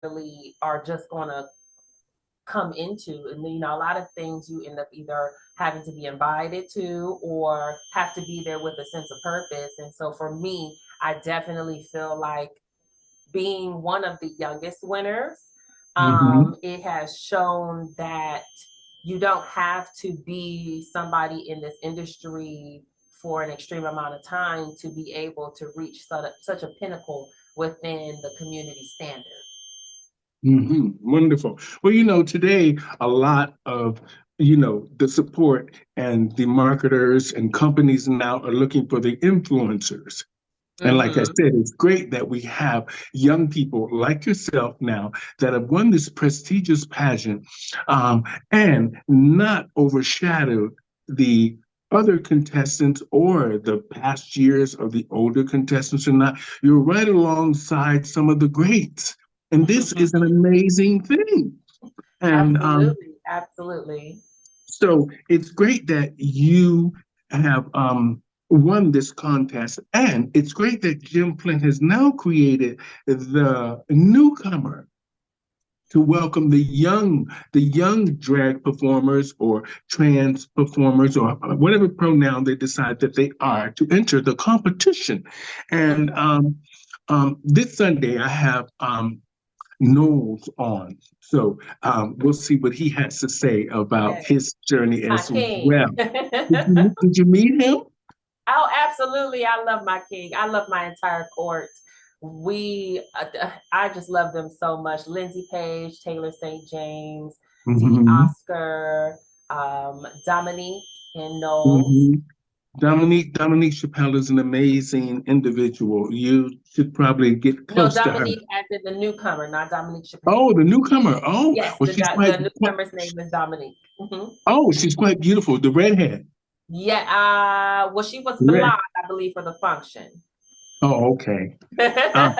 necessarily are just going to come into. And a lot of things you end up either having to be invited to or have to be there with a sense of purpose. And so for me, I definitely feel like being one of the youngest winners, Hmm. it has shown that you don't have to be somebody in this industry for an extreme amount of time to be able to reach such a pinnacle within the community standard. Wonderful. Well, today a lot of the support and the marketers and companies now are looking for the influencers. And like I Mm-hmm. said, it's great that we have young people like yourself now that have won this prestigious pageant, and not overshadowed the other contestants or the past years of the older contestants or not. You're right alongside some of the greats. And this is an amazing thing. And Absolutely, absolutely. so it's great that you have won this contest, and it's great that Jim Flint has now created the newcomer to welcome the young drag performers or trans performers or whatever pronoun they decide that they are to enter the competition. And Mm-hmm. this Sunday, I have Knowles on. So we'll see what he has to say about Yes, his journey my as king. well. Did you meet him? Oh, absolutely. I love my king. I love my entire court. I just love them so much. Lindsay Page, Taylor St. James, D. Hmm. Oscar, Dominique, and Knowles. Hmm. Dominique Chappelle is an amazing individual. You should probably get No, close to her. Dominique acted the newcomer, not Dominique Chappelle. Oh, the newcomer. Oh, Yes, well, the newcomer's name is Dominique. she's quite beautiful. The redhead. Yeah, well, she was Red. blonde, I believe, for the function. Oh, okay. Uh,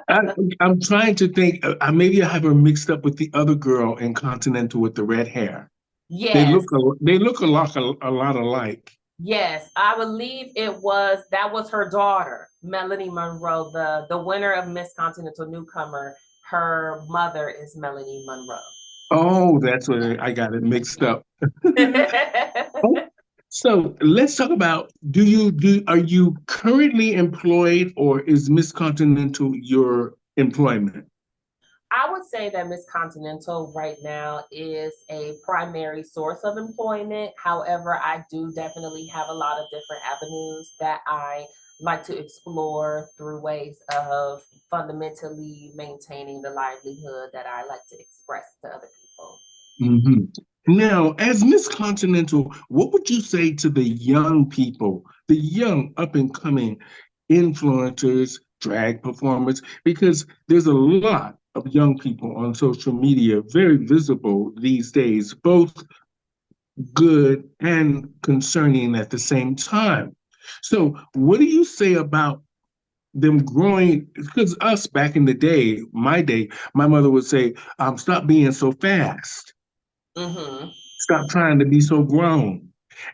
I, I'm trying to think. Maybe I have her mixed up with the other girl in Continental with the red hair. They Yes, look a lot alike. yes, I believe that was her daughter, Melanie Monroe, the winner of Miss Continental Newcomer. Her mother is Melanie Monroe. Oh, that's what I got it mixed up. Oh, so let's talk about, are you currently employed or is Miss Continental your employment? I would say that Miss Continental right now is a primary source of employment. However, I do definitely have a lot of different avenues that I like to explore through ways of fundamentally maintaining the livelihood that I like to express to other people. Hmm. Now, as Miss Continental, what would you say to the young people, the young up and coming influencers, drag performers? Because there's a lot of young people on social media, very visible these days, both good and concerning at the same time. So, what do you say about them growing? Because us back in the day, my day, my mother would say, "Stop being so fast. Mm-hmm. Stop trying to be so grown."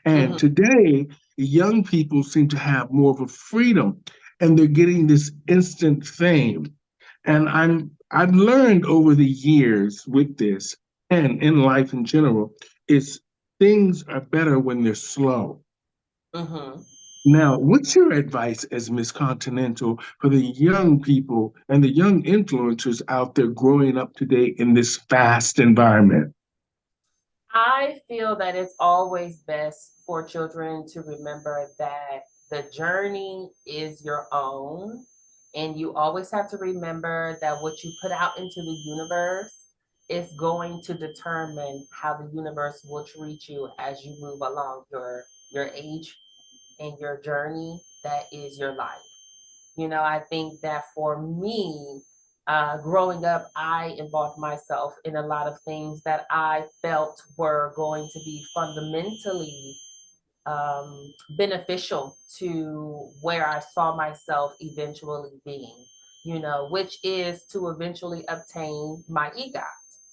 And Mm-hmm. today, young people seem to have more of a freedom, and they're getting this instant fame. And I've learned over the years with this and in life in general, is things are better when they're slow. Mm-hmm. Now, what's your advice as Miss Continental for the young people and the young influencers out there growing up today in this fast environment? I feel that it's always best for children to remember that the journey is your own. And you always have to remember that what you put out into the universe is going to determine how the universe will treat you as you move along your age and your journey that is your life. I think that for me, growing up, I involved myself in a lot of things that I felt were going to be fundamentally beneficial to where I saw myself eventually being, which is to eventually obtain my EGOT.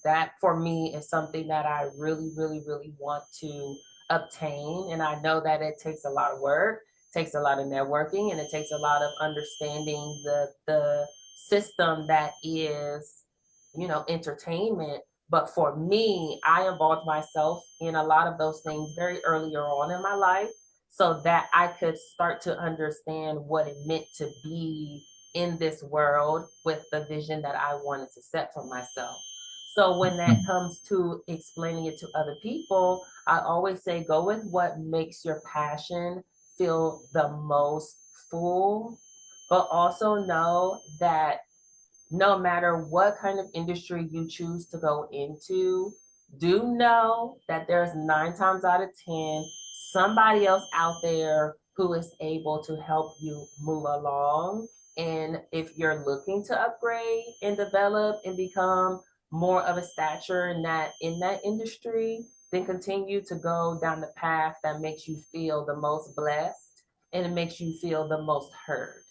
That for me is something that I really, really, really want to obtain. And I know that it takes a lot of work, takes a lot of networking, and it takes a lot of understanding the system that is entertainment. But for me, I involved myself in a lot of those things very earlier on in my life so that I could start to understand what it meant to be in this world with the vision that I wanted to set for myself. So when that comes to explaining it to other people, I always say go with what makes your passion feel the most full, but also know that no matter what kind of industry you choose to go into, do know that there's 9 times out of 10 somebody else out there who is able to help you move along. And if you're looking to upgrade and develop and become more of a stature in that industry, then continue to go down the path that makes you feel the most blessed and it makes you feel the most heard.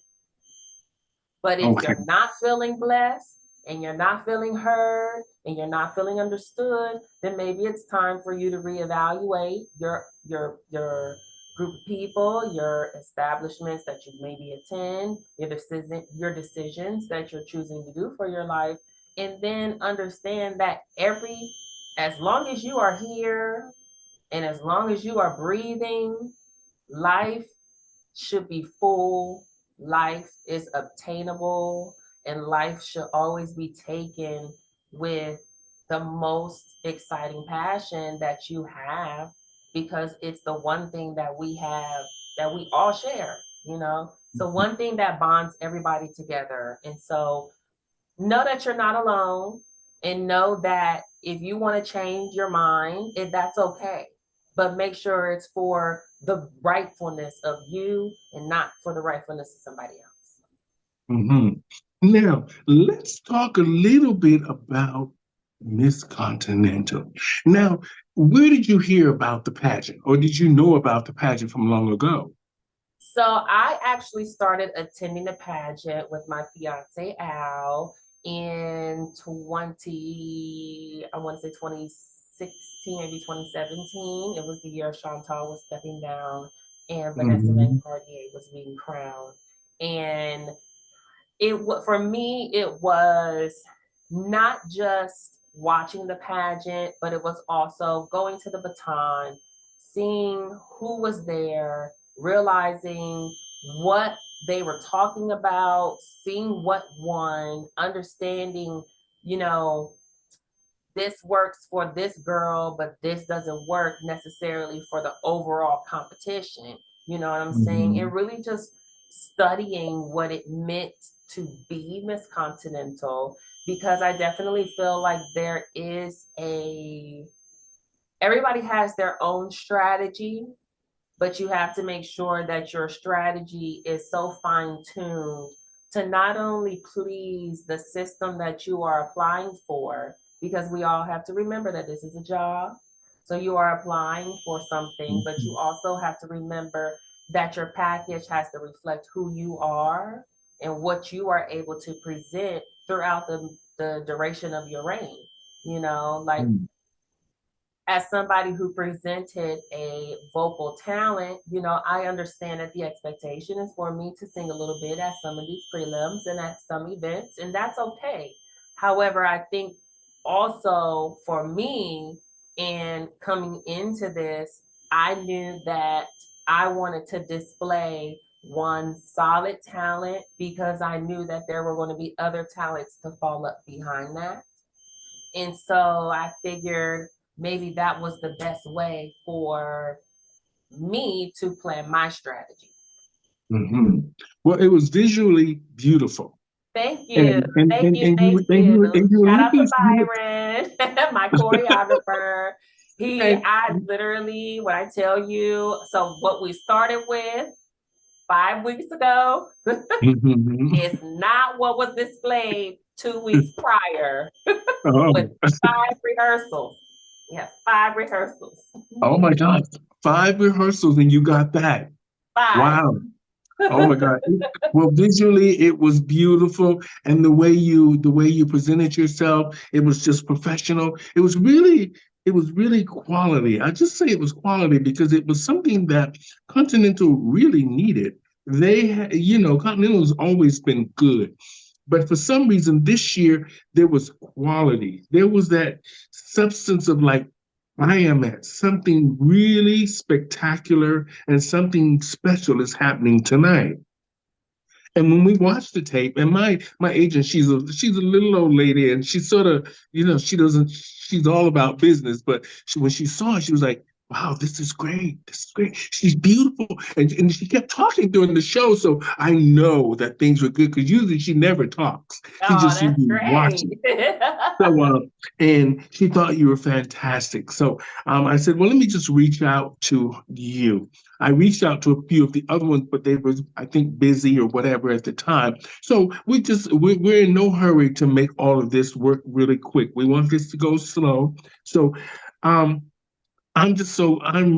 But if Okay. you're not feeling blessed and you're not feeling heard and you're not feeling understood, then maybe it's time for you to reevaluate your group of people, your establishments that you maybe attend, your decisions that you're choosing to do for your life, and then understand that as long as you are here and as long as you are breathing, life should be full, life is obtainable, and life should always be taken with the most exciting passion that you have because it's the one thing that we have that we all share, you know? So, one thing that bonds everybody together. And so, know that you're not alone and know that if you want to change your mind, that's okay. But make sure it's for the rightfulness of you and not for the rightfulness of somebody else. hmm Now, let's talk a little bit about Miss Continental. Now, where did you hear about the pageant, or did you know about the pageant from long ago? So I actually started attending the pageant with my fiance Al in I want to say 2016, maybe 2017. It was the year Chantal was stepping down and Vanessa Van hmm Cartier was being crowned. And for me, it was not just watching the pageant, but it was also going to the baton, seeing who was there, realizing what they were talking about, seeing what won, understanding, you know, this works for this girl, but this doesn't work necessarily for the overall competition. You know what I'm saying? And hmm really just studying what it meant to be Miss Continental, because I definitely feel like everybody has their own strategy, but you have to make sure that your strategy is so fine tuned to not only please the system that you are applying for, because we all have to remember that this is a job. So you are applying for something, but you also have to remember that your package has to reflect who you are and what you are able to present throughout the duration of your reign. Like as somebody who presented a vocal talent, I understand that the expectation is for me to sing a little bit at some of these prelims and at some events, and that's okay. However, I think also for me, and coming into this, I knew that I wanted to display one solid talent because I knew that there were going to be other talents to fall up behind that. And so I figured maybe that was the best way for me to plan my strategy. hmm Well, it was visually beautiful, Thank and you. and Thank and, you. and you Thank and you. you and you were Shout out to looking Byron, my choreographer. and I literally, when I tell you, so what we started with 5 weeks ago is not what was displayed 2 weeks prior with oh, 5 rehearsals. We have 5 rehearsals. oh my God, 5 rehearsals and you got that. Five. Wow. Oh my God. Well, visually it was beautiful, and the way you presented yourself, it was just professional. It was really quality. I just say it was quality because it was something that Continental really needed. Continental has always been good, But for some reason, this year, there was quality. There was that substance of like, I am at something really spectacular and something special is happening tonight. And when we watched the tape, and my agent, she's a little old lady, and she sort of, she doesn't, she's all about business. But when she saw it, she was like, "Wow, this is great. This is great. She's beautiful," and she kept talking during the show, so I know that things were good because usually she never talks. She Oh, just seems that's to be great. watching. So, and she thought you were fantastic. So, I said, well, let me just reach out to you. I reached out to a few of the other ones, but they were, I think, busy or whatever at the time. So we're in no hurry to make all of this work really quick. We want this to go slow. So, um, I'm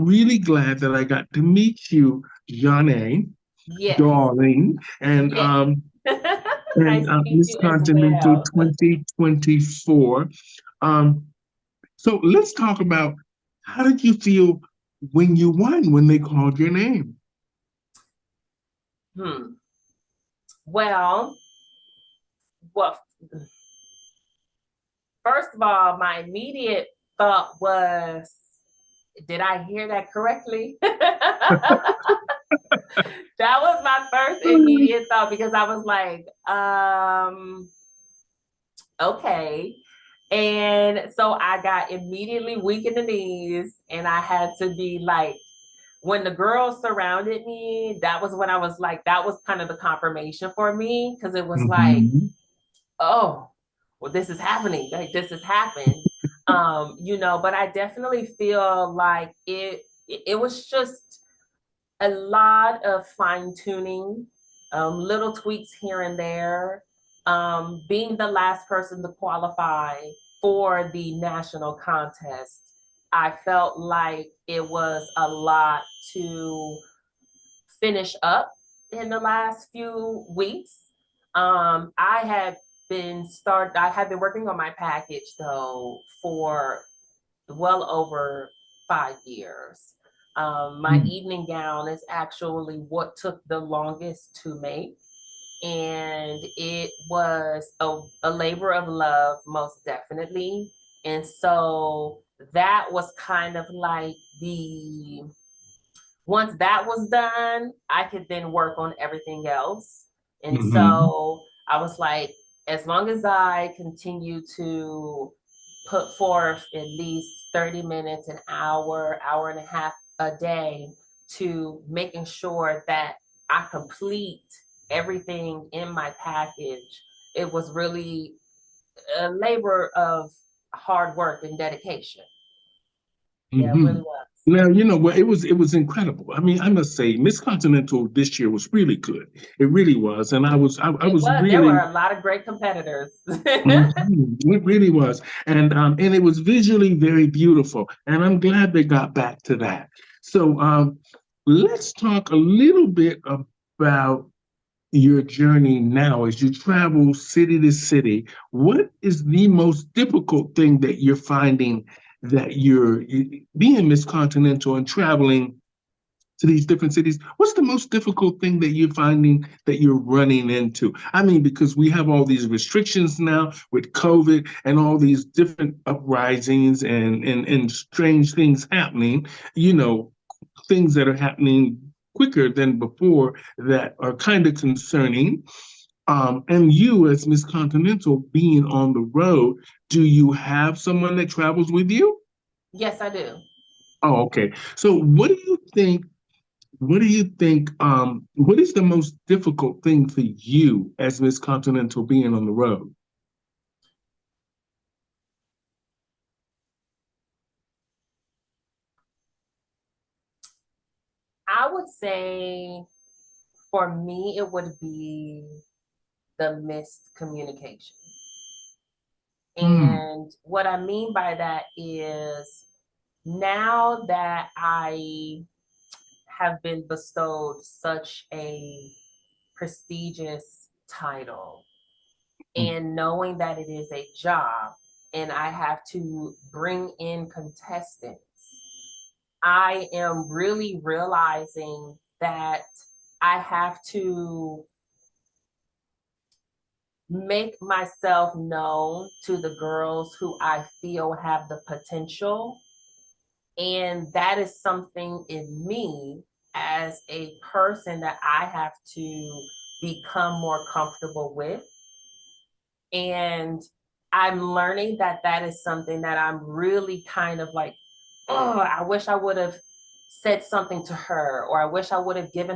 really glad that I got to meet you, Zhane Yes. Dawlingz, and Yes. Nice to meet Miss you as Continental well. 2024. Um, so let's talk about, how did you feel when you won, when they called your name? Hmm. Well, well, first of all, my immediate thought was, did I hear that correctly? That was my first immediate thought because I was like, okay. And so I got immediately weak in the knees, and I had to be like, when the girls surrounded me, that was when I was like, that was kind of the confirmation for me because it was like, Mhm. oh, well, this is happening. Like this has happened. But I definitely feel like it was just a lot of fine tuning, little tweaks here and there. Being the last person to qualify for the national contest, I felt like it was a lot to finish up in the last few weeks. I had been working on my package though for well over 5 years. My Mm. evening gown is actually what took the longest to make. And it was a labor of love, most definitely. And so that was kind of like once that was done, I could then work on everything else. And Mhm. so I was like, as long as I continue to put forth at least 30 minutes, an hour, hour and a half a day to making sure that I complete everything in my package, it was really a labor of hard work and dedication. Yeah, it really Mhm. was. Now, well, it was incredible. I mean, I must say, Miss Continental this year was really good. It really was, and I It was was. There were really, a lot of great competitors. it really was, and it was visually very beautiful. And I'm glad they got back to that. So, let's talk a little bit about your journey now as you travel city to city. What is the most difficult thing that you're finding, that being Miss Continental and traveling to these different cities? What's the most difficult thing that you're finding that you're running into? I mean, because we have all these restrictions now with COVID and all these different uprisings and strange things happening, you know, things that are happening quicker than before that are kind of concerning. And you, as Miss Continental, being on the road, do you have someone that travels with you? Yes, I do. Oh, okay. So, what do you think? What do you think? What is the most difficult thing for you as Miss Continental being on the road? I would say for me, it would be the missed communication. Mm, And what I mean by that is now that I have been bestowed such a prestigious title mm, and knowing that it is a job and I have to bring in contestants, I am really realizing that I have to make myself known to the girls who I feel have the potential. And that is something in me as a person that I have to become more comfortable with. And I'm learning that that is something that I'm really kind of like, oh, I wish I would have said something to her, or I wish I would have given